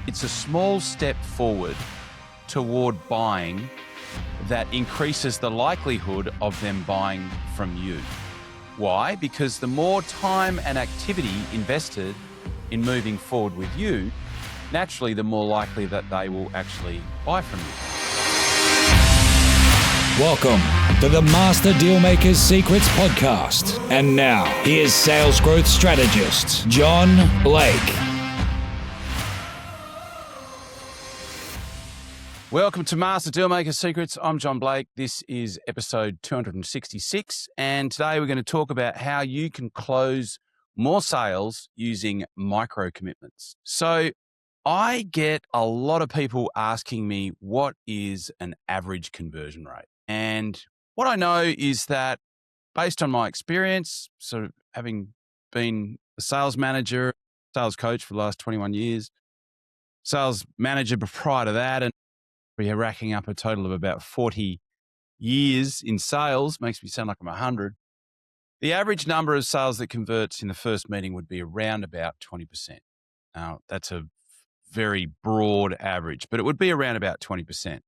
It's a small step forward toward buying that increases the likelihood of them buying from you. Why? Because the more time and activity invested in moving forward with you, naturally, the more likely that they will actually buy from you. Welcome to the Master Dealmaker's Secrets podcast. And now, here's sales growth strategist, John Blake. Welcome to Master Dealmaker's Secrets. I'm John Blake. This is episode 266. And today we're going to talk about how you can close more sales using micro commitments. So I get a lot of people asking me, what is an average conversion rate? And what I know is that based on my experience, sort of having been a sales manager, sales coach for the last 21 years, sales manager prior to that, and we are racking up a total of about 40 years in sales, makes me sound like I'm 100. The average number of sales that converts in the first meeting would be around about 20%. Now, that's a very broad average, but it would be around about 20%.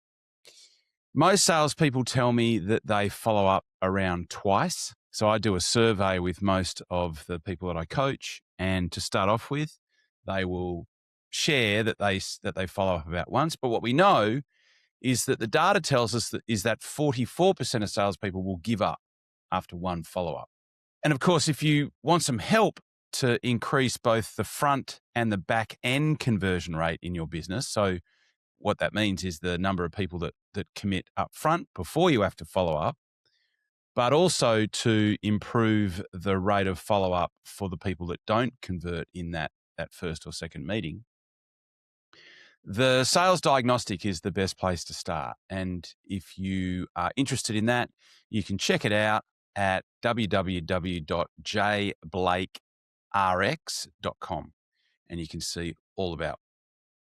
Most salespeople tell me that they follow up around twice. So I do a survey with most of the people that I coach, and to start off with, they will share that they follow up about once. But what we know is that the data tells us that 44% of salespeople will give up after one follow-up. And of course, if you want some help to increase both the front and the back end conversion rate in your business, so what that means is the number of people that commit up front before you have to follow up, but also to improve the rate of follow-up for the people that don't convert in that first or second meeting, the sales diagnostic is the best place to start. And if you are interested in that, you can check it out at www.jblakerx.com, and you can see all about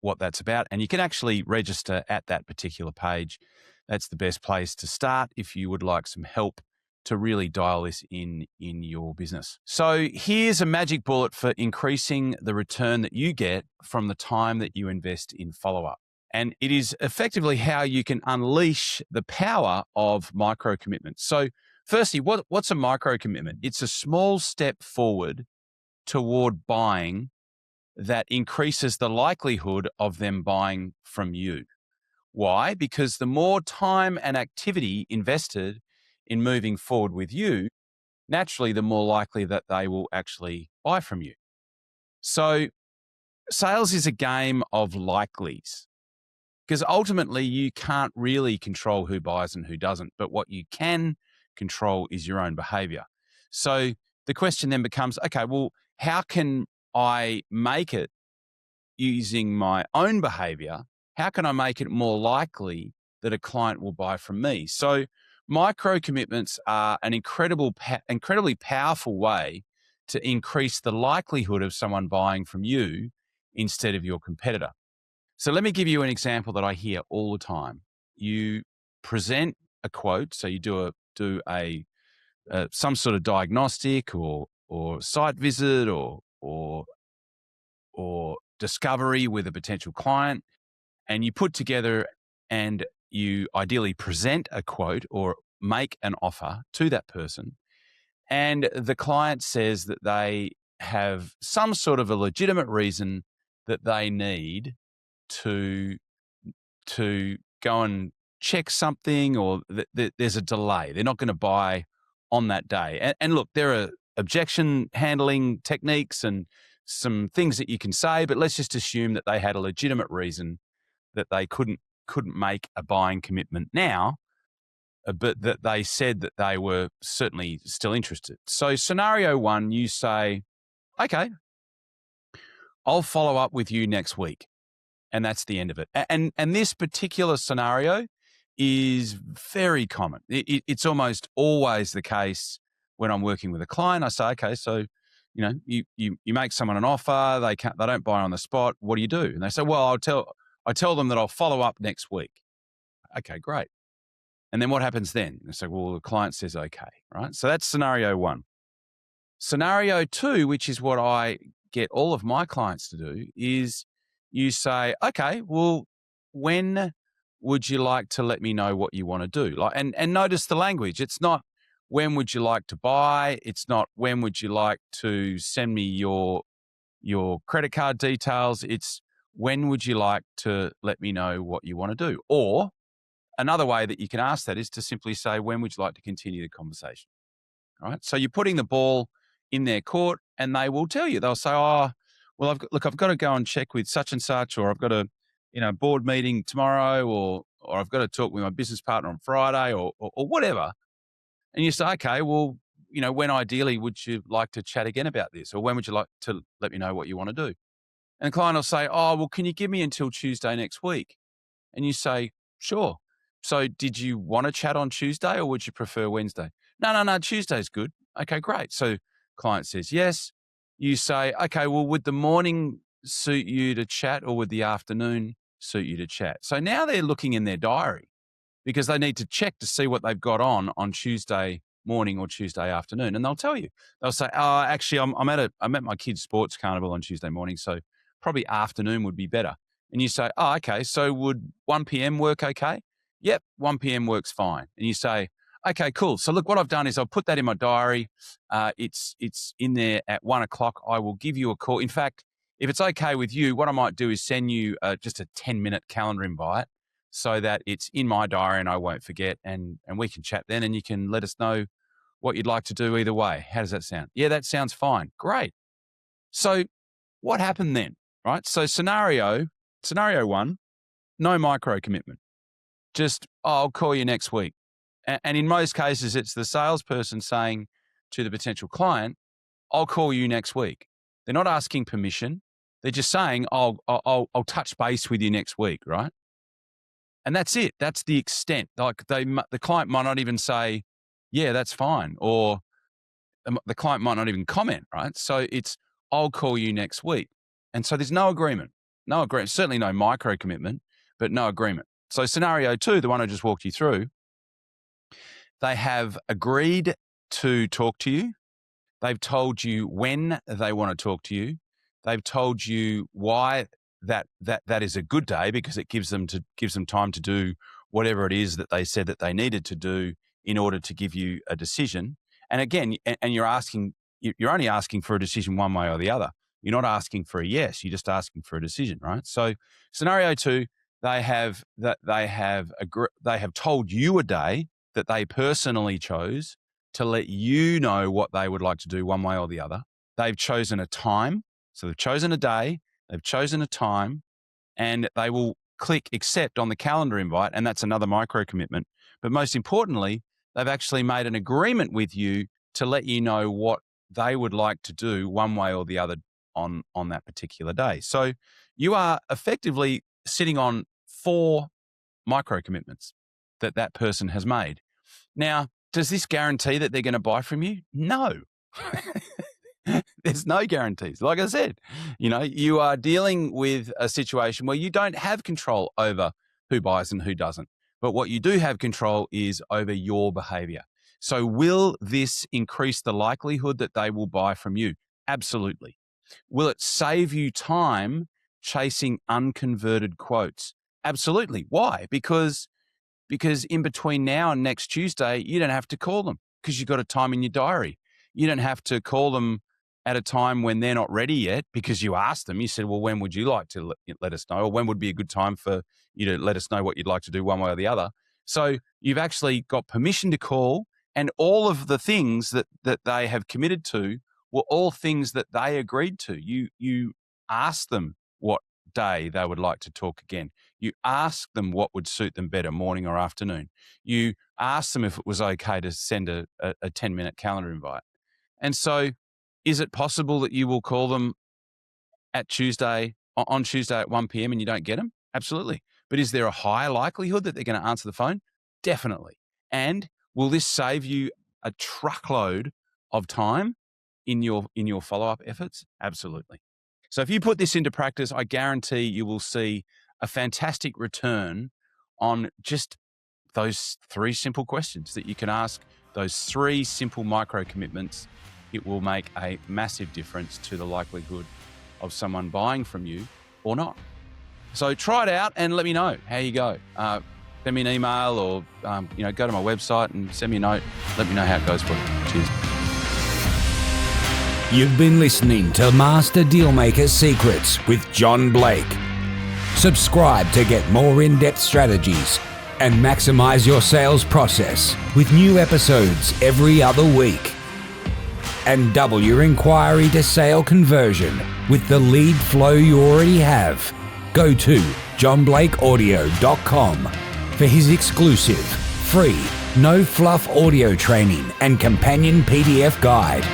what that's about. And you can actually register at that particular page. That's the best place to start if you would like some help to really dial this in your business. So here's a magic bullet for increasing the return that you get from the time that you invest in follow-up. And it is effectively how you can unleash the power of micro commitments. So firstly, what's a micro commitment? It's a small step forward toward buying that increases the likelihood of them buying from you. Why? Because the more time and activity invested in moving forward with you, naturally, the more likely that they will actually buy from you. So sales is a game of likelies, because ultimately you can't really control who buys and who doesn't, but what you can control is your own behavior. So the question then becomes, okay, well, how can I make it using my own behavior? How can I make it more likely that a client will buy from me? So micro commitments are an incredibly powerful way to increase the likelihood of someone buying from you instead of your competitor. So let me give you an example that I hear all the time. You present a quote, so you do some sort of diagnostic or site visit or discovery with a potential client, and you put together and you ideally present a quote or make an offer to that person, and the client says that they have some sort of a legitimate reason that they need to go and check something, or there's a delay. They're not going to buy on that day. And look, there are objection handling techniques and some things that you can say, but let's just assume that they had a legitimate reason that they couldn't make a buying commitment now, but that they said that they were certainly still interested. So scenario one, you say, okay, I'll follow up with you next week. And that's the end of it. And this particular scenario is very common. It's almost always the case when I'm working with a client. I say, okay, so you make someone an offer, they don't buy on the spot. What do you do? And they say, well, I tell them that I'll follow up next week. Okay, great. And then what happens then? They say, well, the client says okay, right? So that's scenario one. Scenario two, which is what I get all of my clients to do, is you say, okay, well, when would you like to let me know what you want to do? Like, and notice the language. It's not when would you like to buy? It's not when would you like to send me your credit card details? It's when would you like to let me know what you want to do? Or another way that you can ask that is to simply say, when would you like to continue the conversation? Right. So you're putting the ball in their court and they will tell you. They'll say, oh, well, I've got to go and check with such and such, or I've got a, board meeting tomorrow, or I've got to talk with my business partner on Friday, or whatever. And you say, okay, well, when ideally would you like to chat again about this? Or when would you like to let me know what you want to do? And the client will say, oh, well, can you give me until Tuesday next week? And you say, sure. So did you want to chat on Tuesday or would you prefer Wednesday? No, Tuesday's good. Okay, great. So client says yes. You say, okay, well, would the morning suit you to chat or would the afternoon suit you to chat? So now they're looking in their diary because they need to check to see what they've got on Tuesday morning or Tuesday afternoon. And they'll tell you. They'll say, oh, actually, I'm at my kids' sports carnival on Tuesday morning, so probably afternoon would be better. And you say, oh, okay, so would 1 p.m. work okay? Yep, 1 p.m. works fine. And you say, okay, cool. So look, what I've done is I've put that in my diary. It's in there at 1 o'clock. I will give you a call. In fact, if it's okay with you, what I might do is send you just a 10-minute calendar invite so that it's in my diary and I won't forget, and we can chat then and you can let us know what you'd like to do either way. How does that sound? Yeah, that sounds fine. Great. So what happened then, right? So scenario one, no micro commitment. Just, I'll call you next week. And in most cases, it's the salesperson saying to the potential client, I'll call you next week. They're not asking permission. They're just saying, I'll touch base with you next week, right? And that's it. That's the extent. Like the client might not even say, yeah, that's fine. Or the client might not even comment, right? So it's, I'll call you next week. And so there's no agreement, certainly no micro commitment, but no agreement. So scenario two, the one I just walked you through, they have agreed to talk to you. They've told you when they want to talk to you. They've told you why that is a good day because it gives them time to do whatever it is that they said that they needed to do in order to give you a decision. And again, and you're only asking for a decision one way or the other. You're not asking for a yes. You're just asking for a decision, right? So scenario two, they have told you a day that they personally chose to let you know what they would like to do one way or the other. They've chosen a time. So they've chosen a day, they've chosen a time, and they will click accept on the calendar invite, and that's another micro commitment. But most importantly, they've actually made an agreement with you to let you know what they would like to do one way or the other on that particular day. So you are effectively sitting on 4 micro commitments that person has made. Now, does this guarantee that they're going to buy from you? No. There's no guarantees. Like I said, you are dealing with a situation where you don't have control over who buys and who doesn't. But what you do have control is over your behavior. So will this increase the likelihood that they will buy from you? Absolutely. Will it save you time chasing unconverted quotes? Absolutely. Why? Because in between now and next Tuesday, you don't have to call them because you've got a time in your diary. You don't have to call them at a time when they're not ready yet because you asked them. You said, well, when would you like to let us know? Or when would be a good time for you to let us know what you'd like to do one way or the other? So you've actually got permission to call, and all of the things that they have committed to were all things that they agreed to. You asked them what day they would like to talk again. You asked them what would suit them better, morning or afternoon. You asked them if it was okay to send a 10-minute calendar invite. And so is it possible that you will call them on Tuesday at 1 p.m. and you don't get them? Absolutely. But is there a higher likelihood that they're going to answer the phone? Definitely. And will this save you a truckload of time in your follow-up efforts? Absolutely. So if you put this into practice, I guarantee you will see a fantastic return on just those 3 simple questions that you can ask, those 3 simple micro commitments. It will make a massive difference to the likelihood of someone buying from you or not. So try it out and let me know how you go. Send me an email or, go to my website and send me a note. Let me know how it goes for you. Cheers. You've been listening to Master Dealmaker Secrets with John Blake. Subscribe to get more in-depth strategies and maximize your sales process with new episodes every other week. And double your inquiry to sale conversion with the lead flow you already have. Go to johnblakeaudio.com for his exclusive, free, no-fluff audio training and companion PDF guide.